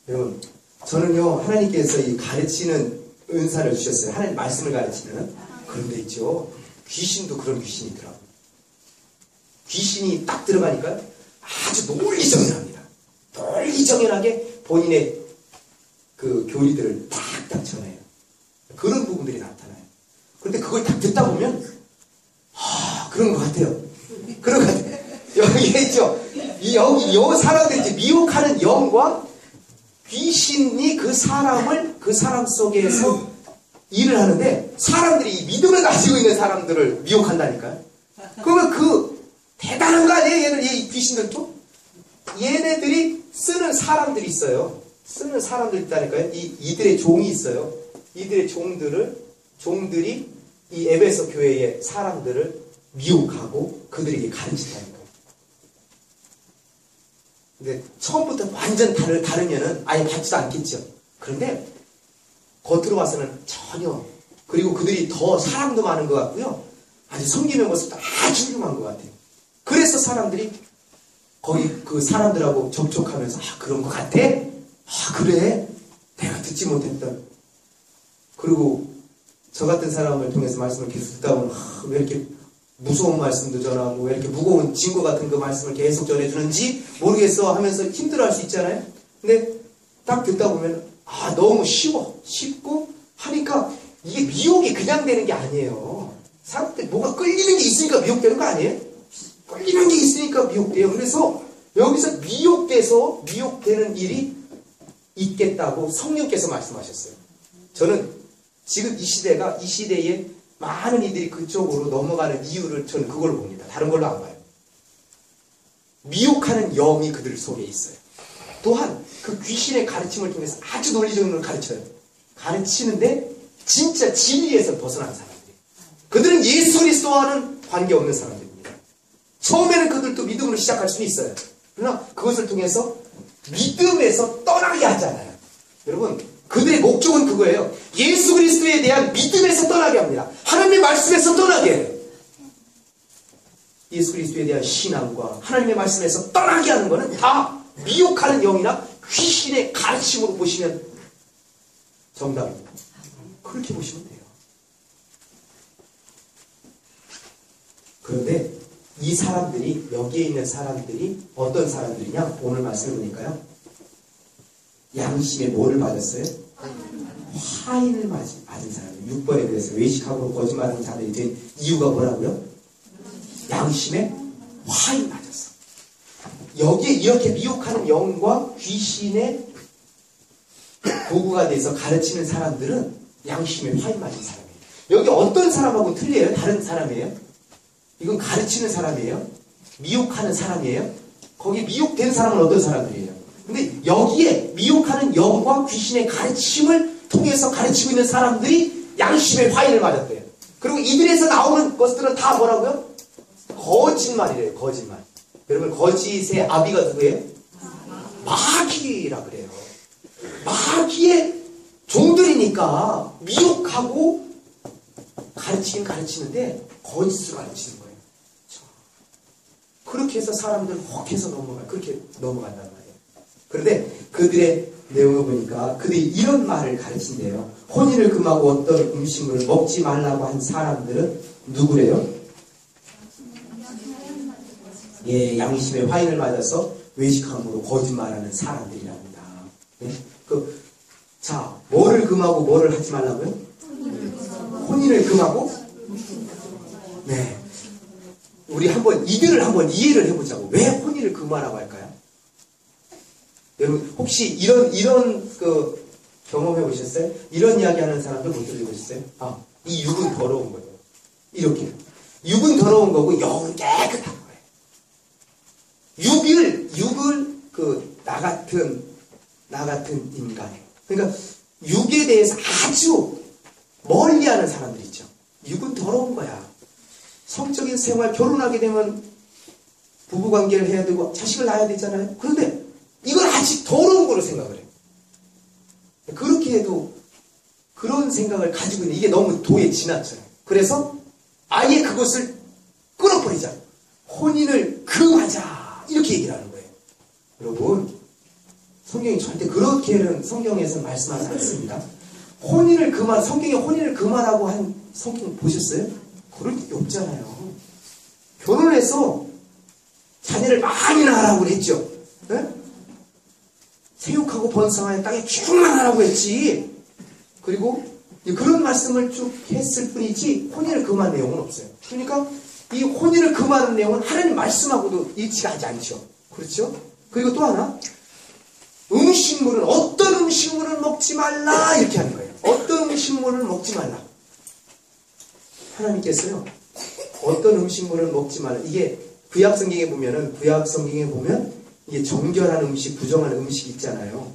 여러분, 저는요, 하나님께서 이 가르치는 은사를 주셨어요. 하나님 말씀을 가르치는. 그런데 있죠, 귀신도 그런 귀신이 있더라고요. 귀신이 딱 들어가니까 아주 논리정연합니다. 논리정연하게 본인의 그 교리들을 딱딱 전해요. 그런 부분들이 나타나요. 그런데 그걸 딱 듣다 보면, 그런 것 같아요. 그런 것 같아요. 여기에 있죠. 이 사람들이 이제 미혹하는 영과 귀신이 그 사람 속에서 일을 하는데, 사람들이 이 믿음을 가지고 있는 사람들을 미혹한다니까요. 그러면 그 대단한 거 아니에요? 얘들, 이 귀신들도? 얘네들이 쓰는 사람들이 있어요. 쓰는 사람들이 있다니까요. 이들의 종이 있어요. 이들의 종들이 이 에베소 교회의 사람들을 미혹하고 그들에게 가르친다니까요. 근데 처음부터 완전 다르면은 아예 받지도 않겠죠. 그런데 겉으로 봐서는 전혀, 그리고 그들이 더 사랑도 많은 것 같고요. 아주 섬김의 모습도 아주 훌륭한 것 같아요. 그래서 사람들이 거기 그 사람들하고 접촉하면서 그런 것 같아? 그래? 내가 듣지 못했던. 그리고 저 같은 사람을 통해서 말씀을 계속 듣다 보면 왜 이렇게 무서운 말씀도 전하고 왜 이렇게 무거운 증거 같은 그 말씀을 계속 전해주는지 모르겠어 하면서 힘들어할 수 있잖아요. 근데 딱 듣다 보면 너무 쉽고 하니까 이게 미혹이 그냥 되는 게 아니에요. 사람들 뭐가 끌리는 게 있으니까 미혹되는 거 아니에요? 끌리는 게 있으니까 미혹돼요. 그래서 여기서 미혹되는 일이 있겠다고 성령께서 말씀하셨어요. 저는 지금 이 시대에 많은 이들이 그쪽으로 넘어가는 이유를 저는 그걸로 봅니다. 다른 걸로 안 봐요. 미혹하는 영이 그들 속에 있어요. 또한 그 귀신의 가르침을 통해서 아주 논리적으로 가르쳐요. 가르치는데 진짜 진리에서 벗어난 사람들이에요. 그들은 예수 그리스도와는 관계없는 사람들입니다. 처음에는 그들도 믿음으로 시작할 수는 있어요. 그러나 그것을 통해서 믿음에서 떠나게 하잖아요. 여러분, 그들의 목적은 그거예요. 예수 그리스도에 대한 믿음에서 떠나게 합니다. 하나님의 말씀에서 떠나게 해요. 예수 그리스도에 대한 신앙과 하나님의 말씀에서 떠나게 하는 것은 다 미혹하는 영이나 귀신의 가르침으로 보시면 정답입니다. 그렇게 보시면 돼요. 그런데 이 사람들이, 여기에 있는 사람들이 어떤 사람들이냐? 오늘 말씀을 보니까요, 양심에 뭐를 맞았어요? 화인을 맞은 사람이에요. 6번에 그래서 외식하고 거짓말하는 자들이 된 이유가 뭐라고요? 양심에 화인 맞았어. 여기에 이렇게 미혹하는 영과 귀신의 도구가 돼서 가르치는 사람들은 양심에 화인 맞은 사람이에요. 여기 어떤 사람하고 틀려요? 다른 사람이에요? 이건 가르치는 사람이에요? 미혹하는 사람이에요? 거기 미혹된 사람은 어떤 사람들이에요? 근데 여기에 미혹하는 영과 귀신의 가르침을 통해서 가르치고 있는 사람들이 양심의 화인을 맞았대요. 그리고 이들에서 나오는 것들은 다 뭐라고요? 거짓말이래요. 거짓말. 여러분, 거짓의 아비가 누구예요? 마귀라 그래요. 마귀의 종들이니까 미혹하고 가르치긴 가르치는데 거짓으로 가르치는 거예요. 그렇게 해서 사람들 혹해서 그렇게 넘어간단 말이에요. 그런데 그들의 내용을 보니까 그들이 이런 말을 가르친대요. 혼인을 금하고 어떤 음식물을 먹지 말라고 한 사람들은 누구래요? 예, 양심의 화인을 맞아서 외식함으로 거짓말하는 사람들이랍니다. 네? 자, 뭐를 금하고 뭐를 하지 말라고요? 혼인을 금하고? 네. 우리 이들을 한번 이해를 해보자고. 왜 혼인을 금하라고 할까요? 여러분, 혹시 이런 경험해 보셨어요? 이런 이야기 하는 사람들 못 들어보셨어요? 이 육은 더러운 거예요. 이렇게. 육은 더러운 거고, 영은 깨끗한 거예요. 육을, 나 같은 인간. 그러니까, 육에 대해서 아주 멀리 하는 사람들 있죠. 육은 더러운 거야. 성적인 생활, 결혼하게 되면 부부관계를 해야 되고, 자식을 낳아야 되잖아요. 그런데, 이걸 아직 더러운 거로 생각을 해요. 그렇게 해도, 그런 생각을 가지고 있는, 이게 너무 도에 지나쳐요. 그래서, 아예 그것을 끊어버리자. 혼인을 금하자. 이렇게 얘기를 하는 거예요. 여러분, 성경이 절대 그렇게는 성경에서 말씀하지 않습니다. 성경에 혼인을 금하라고 한 성경 보셨어요? 그럴 게 없잖아요. 결혼해서 자녀를 많이 낳으라고 했죠. 네? 세육하고 번성하여 땅에 충만하라고 했지. 그리고 그런 말씀을 쭉 했을 뿐이지 혼인을 금한 내용은 없어요. 그러니까 이 혼인을 금하는 내용은 하나님 말씀하고도 일치하지 않죠. 그렇죠? 그리고 또 하나, 어떤 음식물은 먹지 말라 이렇게 하는 거예요. 어떤 음식물을 먹지 말라. 하나님께서요, 어떤 음식물을 먹지 말라. 이게 구약 성경에 보면 이게 정결한 음식, 부정한 음식 있잖아요.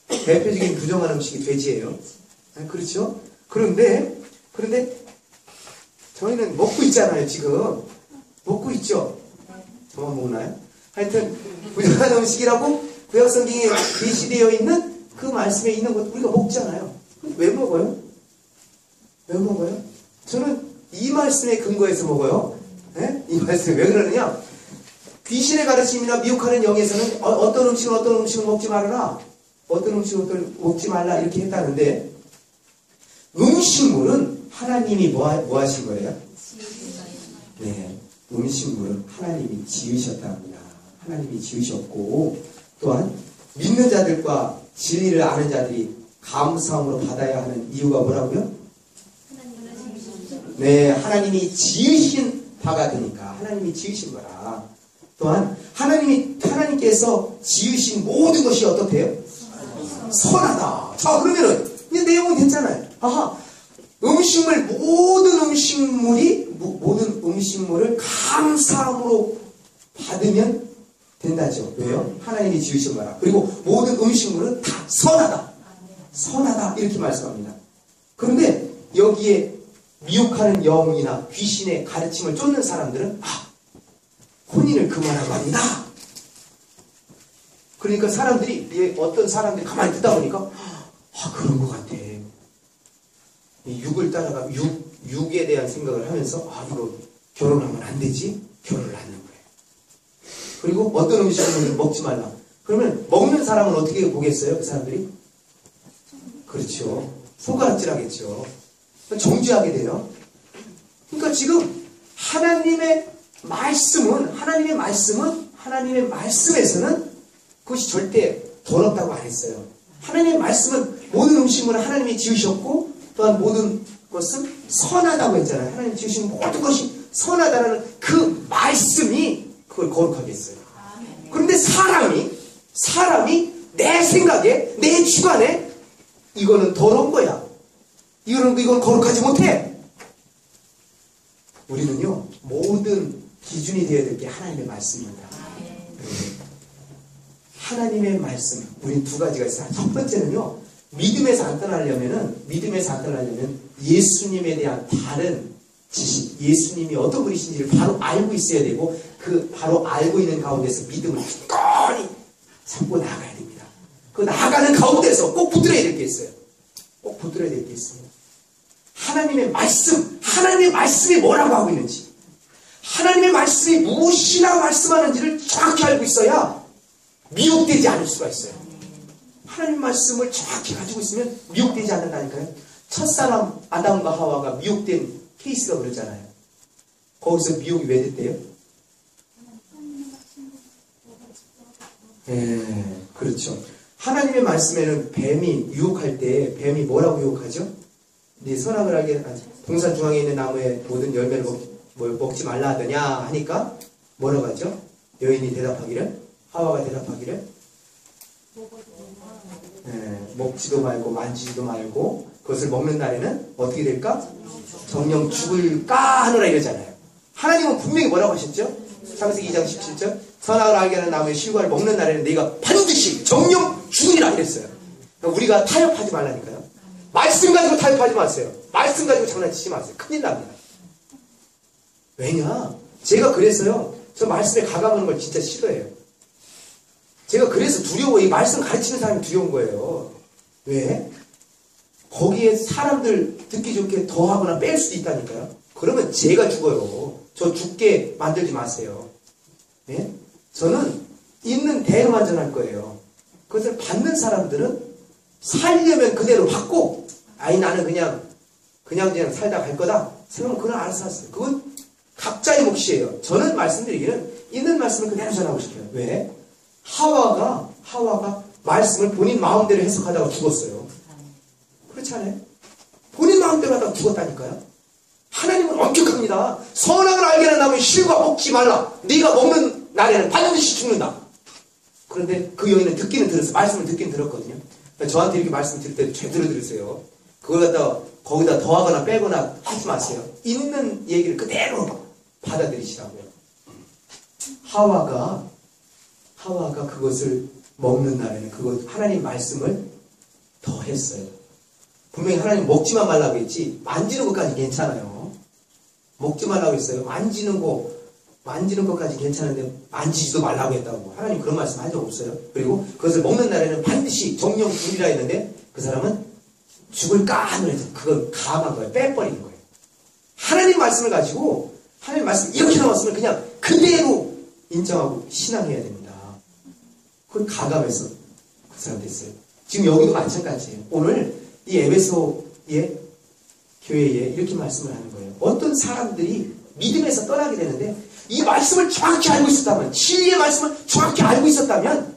대표적인 부정한 음식이 돼지예요. 그렇죠? 그런데 저희는 먹고 있잖아요. 지금 먹고 있죠. 저만 먹나요? 하여튼 부정한 음식이라고 구약 성경에 게시되어 있는 그 말씀에 있는 것 우리가 먹잖아요. 왜 먹어요? 왜 먹어요? 저는 이 말씀에 근거해서 먹어요. 네? 이 말씀에 왜 그러느냐? 귀신의 가르침이나 미혹하는 영에서는 어떤 음식을 먹지 말아라. 어떤 음식을 먹지 말라 이렇게 했다는데, 음식물은 하나님이 뭐 하신 거예요? 네, 음식물은 하나님이 지으셨다 합니다. 하나님이 지으셨고, 또한 믿는 자들과 진리를 아는 자들이 감사함으로 받아야 하는 이유가 뭐라고요? 네, 하나님이 지으신 바가 되니까. 하나님이 지으신 거라. 또한 하나님께서 지으신 모든 것이 어떻대요? 선하다. 자, 그러면은 이 내용은 됐잖아요. 모든 음식물을 감사함으로 받으면 된다죠. 왜요? 하나님이 지으신 거라. 그리고 모든 음식물은 다 선하다. 선하다. 이렇게 말씀합니다. 그런데 여기에 미혹하는 영이나 귀신의 가르침을 쫓는 사람들은 혼인을 금하라고 합니다. 그러니까 어떤 사람들이 가만히 듣다 보니까 그런 것 같아. 육을 따라가 육에 대한 생각을 하면서 이거 결혼하면 안 되지? 결혼을 하는 거예요. 그리고 어떤 음식을 먹지 말라. 그러면 먹는 사람은 어떻게 보겠어요? 그 사람들이? 그렇죠. 손가락질하겠죠. 정죄하게 돼요. 그러니까 지금 하나님의 말씀에서는 그것이 절대 더럽다고 안 했어요. 하나님의 말씀은 모든 음식물은 하나님이 지으셨고, 또한 모든 것은 선하다고 했잖아요. 하나님 지으신 모든 것이 선하다는 그 말씀이 그걸 거룩하게 했어요. 그런데 사람이 내 생각에, 내 주관에 이거는 더러운 거야. 이건 거룩하지 못해. 우리는요, 모든 기준이 되어야 될 게 하나님의 말씀입니다. 하나님의 말씀, 우리 두 가지가 있어요. 첫 번째는요, 믿음에서 안 떠나려면 예수님에 대한 바른 지식, 예수님이 어떤 분이신지를 바로 알고 있어야 되고, 그 바로 알고 있는 가운데서 믿음을 굳건히 잡고 나아가야 됩니다. 그 나아가는 가운데서 꼭 붙들어야 될 게 있어요. 꼭 붙들어야 될 게 있습니다. 하나님의 말씀이 뭐라고 하고 있는지, 하나님의 말씀이 무엇이라고 말씀하는지를 정확히 알고 있어야 미혹되지 않을 수가 있어요. 하나님 말씀을 정확히 가지고 있으면 미혹되지 않는다니까요. 첫사람 아담과 하와가 미혹된 케이스가 그러잖아요. 거기서 미혹이 왜 됐대요? 그렇죠. 하나님의 말씀에는 뱀이 유혹할 때 뱀이 뭐라고 유혹하죠? 네 선악을 알게 동산 중앙에 있는 나무의 모든 열매를 뭘 먹지 말라 하더냐 하니까 뭐라고 하죠? 여인이 대답하기를, 하와가 대답하기를, 먹지도 말고 만지지도 말고 그것을 먹는 날에는 어떻게 될까? 정령 죽을까 하노라 이러잖아요. 하나님은 분명히 뭐라고 하셨죠? 창세기 2장 17절 선악을 알게 하는 나무의 실과를 먹는 날에는 네가 반드시 정령 죽으리라 이랬어요. 그러니까 우리가 타협하지 말라니까요. 말씀 가지고 타협하지 마세요. 말씀 가지고 장난치지 마세요. 큰일 납니다. 왜냐? 제가 그래서요. 저 말씀에 가감하는 걸 진짜 싫어해요. 제가 그래서 두려워. 이 말씀 가르치는 사람이 두려운 거예요. 왜? 거기에 사람들 듣기 좋게 더하거나 뺄 수도 있다니까요. 그러면 제가 죽어요. 저 죽게 만들지 마세요. 예? 저는 있는 대로만 전할 거예요. 그것을 받는 사람들은 살려면 그대로 받고, 아니 나는 그냥 살다 갈 거다 생각하면 그건 알아서 하세요. 그건 각자의 몫이에요. 저는 말씀드리기는 있는 말씀을 그대로 전하고 싶어요. 왜? 하와가 말씀을 본인 마음대로 해석하다가 죽었어요. 그렇지 않아요? 본인 마음대로 하다가 죽었다니까요. 하나님은 엄격합니다. 선악을 알게 하는 나무의 실과 먹지 말라. 네가 먹는 날에는 반드시 죽는다. 그런데 그 여인은 듣기는 들었어요. 말씀을 듣기는 들었거든요. 저한테 이렇게 말씀 드릴 때 제대로 들으세요. 그걸 갖다가 거기다 더하거나 빼거나 하지 마세요. 있는 얘기를 그대로 받아들이시라고요. 하와가 그것을 먹는 날에는 그것 하나님 말씀을 더했어요. 분명히 하나님 먹지만 말라고 했지 만지는 것까지 괜찮아요. 먹지 말라고 했어요. 만지는 것까지 괜찮은데 만지지도 말라고 했다고. 하나님 그런 말씀 한 적 없어요. 그리고 그것을 먹는 날에는 반드시 정령 죽으리라 했는데 그 사람은 죽을까 하는 그걸 가만 거예요. 빼버리는 거예요. 하나님 말씀을 가지고 하나님 말씀 이렇게 나왔으면 그냥 그대로 인정하고 신앙해야 됩니다. 그걸 가감해서 그 사람 됐어요. 지금 여기도 마찬가지예요. 오늘 이 에베소의 교회에 이렇게 말씀을 하는 거예요. 어떤 사람들이 믿음에서 떠나게 되는데 이 말씀을 정확히 알고 있었다면, 진리의 말씀을 정확히 알고 있었다면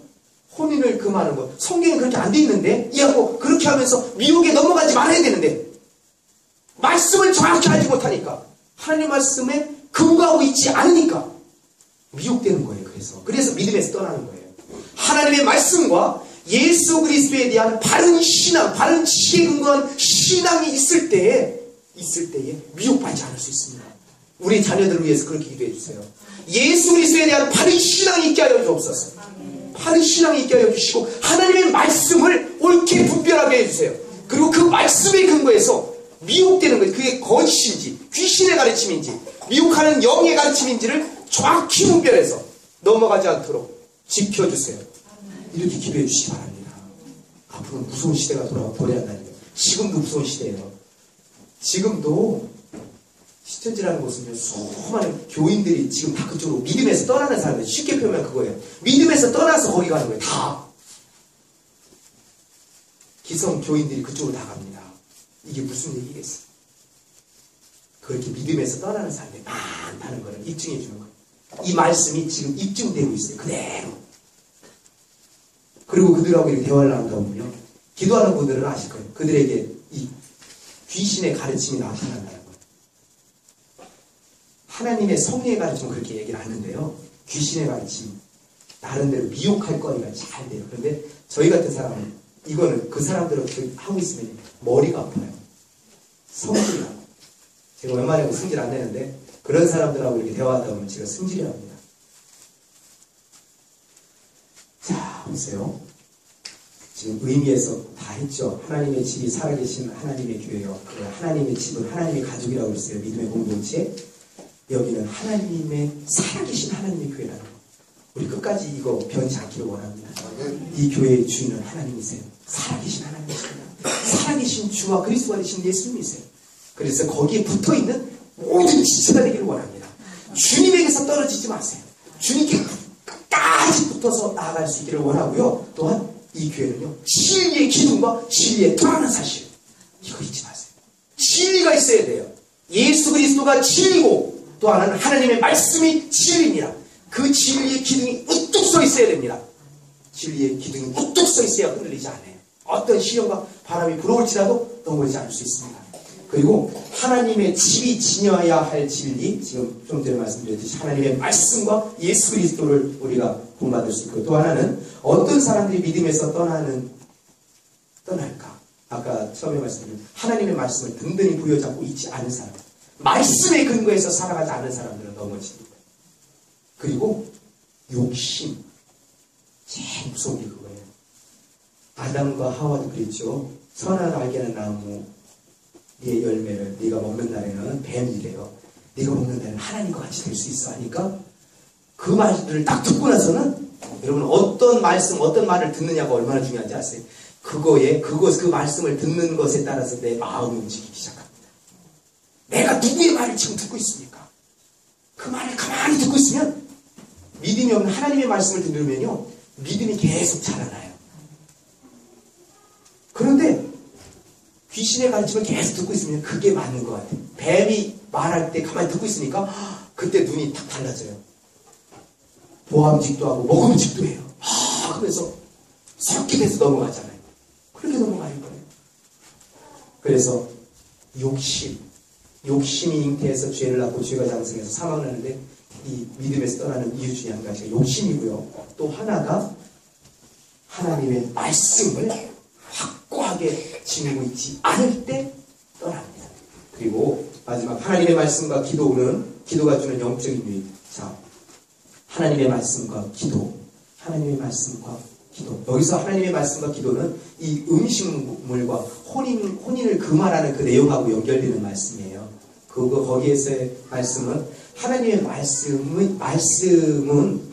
혼인을 금하는 것, 성경에 그렇게 안 돼 있는데 이하고 그렇게 하면서 미혹에 넘어가지 말아야 되는데 말씀을 정확히 알지 못하니까, 하나님 말씀에 근거하고 있지 않으니까 미혹되는 거예요. 그래서 믿음에서 떠나는 거예요. 하나님의 말씀과 예수 그리스도에 대한 바른 신앙, 바른 지혜에 근거한 신앙이 있을 때에 미혹받지 않을 수 있습니다. 우리 자녀들을 위해서 그렇게 기도해 주세요. 예수 그리스도에 대한 바른 신앙이 있게 하여 주옵소서. 바른 신앙이 있게 하여 주시고 하나님의 말씀을 옳게 분별하게 해주세요. 그리고 그 말씀에 근거해서 미혹되는 것, 그게 거짓인지 귀신의 가르침인지 미혹하는 영의 가르침인지를 정확히 분별해서 넘어가지 않도록 지켜주세요. 이렇게 기도해 주시기 바랍니다. 앞으로는 무서운 시대가 도래한다는 거예요. 지금도 무서운 시대예요. 지금도 시천지라는 곳은요, 수많은 교인들이 지금 다 그쪽으로 믿음에서 떠나는 사람들, 쉽게 표현하면 그거예요. 믿음에서 떠나서 거기 가는 거예요. 다. 기성 교인들이 그쪽으로 다 갑니다. 이게 무슨 얘기겠어요? 그렇게 믿음에서 떠나는 사람들이 많다는 걸 입증해 주는 거예요. 이 말씀이 지금 입증되고 있어요. 그대로. 그리고 그들하고 이렇게 대화를 나눈다 보면요, 기도하는 분들은 아실 거예요. 그들에게 이 귀신의 가르침이 나타난다는 거예요. 하나님의 성령의 가르침은 그렇게 얘기를 하는데요, 귀신의 가르침 나름대로 미혹할 거리가 잘 돼요. 그런데 저희 같은 사람은 이거는 그 사람들을 하고 있으면 머리가 아파요. 성질이 나요. 제가 웬만하면 승질 안 내는데 그런 사람들하고 이렇게 대화하다 보면 제가 승질이 납니다. 자, 보세요. 지금 의미에서 다 했죠. 하나님의 집이 살아계신 하나님의 교회요. 하나님의 집은 하나님의 가족이라고 했어요. 믿음의 공동체. 여기는 하나님의 살아계신 하나님의 교회라는 거. 우리 끝까지 이거 변치 않기를 원합니다. 이 교회의 주인은 하나님이세요. 살아계신 하나님이십니다. 살아계신 주와 그리스도가 되신 예수님이세요. 그래서 거기에 붙어있는 모든 지체가 되기를 원합니다. 주님에게서 떨어지지 마세요. 주님께 끝까지 붙어서 나아갈 수 있기를 원하고요. 또한 이 교회는요, 진리의 기둥과 진리의 터라는 사실, 이거 잊지 마세요. 진리가 있어야 돼요. 예수 그리스도가 진리고 또 하나는 하나님의 말씀이 진리입니다. 그 진리의 기둥이 우뚝 서 있어야 됩니다. 진리의 기둥이 우뚝 서 있어야 흔들리지 않아요. 어떤 시련과 바람이 불어올지라도 넘어지지 않을 수 있습니다. 그리고 하나님의 집이 지녀야 할 진리, 지금 좀 전에 말씀드렸듯이 하나님의 말씀과 예수 그리스도를 우리가 본받을 수 있고, 또 하나는 어떤 사람들이 믿음에서 떠날까? 아까 처음에 말씀드린 하나님의 말씀을 든든히 부여잡고 있지 않은 사람, 말씀의 근거에서 살아가지 않은 사람들은 넘어집니다. 그리고 욕심, 제일 무서운 게 그거예요. 아담과 하와도 그랬죠. 선악을 알게 하는 나무의 열매를 네가 먹는 날에는 뱀이래요. 네가 먹는 날에는 하나님과 같이 될 수 있어 하니까 그 말을 딱 듣고 나서는, 여러분 어떤 말씀, 어떤 말을 듣느냐가 얼마나 중요한지 아세요? 그 말씀을 듣는 것에 따라서 내 마음이 움직이기 시작합니다. 내가 누구의 말을 지금 듣고 있습니까? 그 말을 가만히 듣고 있으면, 믿음이 없는 하나님의 말씀을 들으면요, 믿음이 계속 자라나요. 그런데 귀신의 가르침을 계속 듣고 있으면 그게 맞는 것 같아요. 뱀이 말할 때 가만히 듣고 있으니까 그때 눈이 탁 달라져요. 보암직도 하고 먹음직도 해요. 그래서 설득해서 넘어가잖아요. 그렇게 넘어가는 거예요. 그래서 욕심이 잉태해서 죄를 낳고 죄가 장성해서 사망을 하는데, 이 믿음에서 떠나는 이유 중에 한 가지가 욕심이고요. 또 하나가 하나님의 말씀을 확고하게 지니고 있지 않을 때 떠납니다. 그리고 마지막, 하나님의 말씀과 기도가 주는 영적인 유익. 자, 하나님의 말씀과 기도, 하나님의 말씀과 기도. 여기서 하나님의 말씀과 기도는 이 음식물과 혼인을 금하라는 그 내용하고 연결되는 말씀이에요. 거기에서의 말씀은 하나님의 말씀은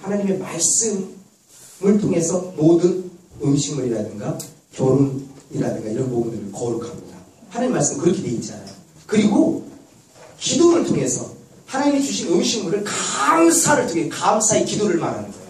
하나님의 말씀을 통해서 모든 음식물이라든가 결혼이라든가 이런 부분들을 거룩합니다. 하나님의 말씀은 그렇게 되어 있잖아요. 그리고 기도를 통해서 하나님이 주신 음식물을 감사를 통해 감사의 기도를 말하는 거예요.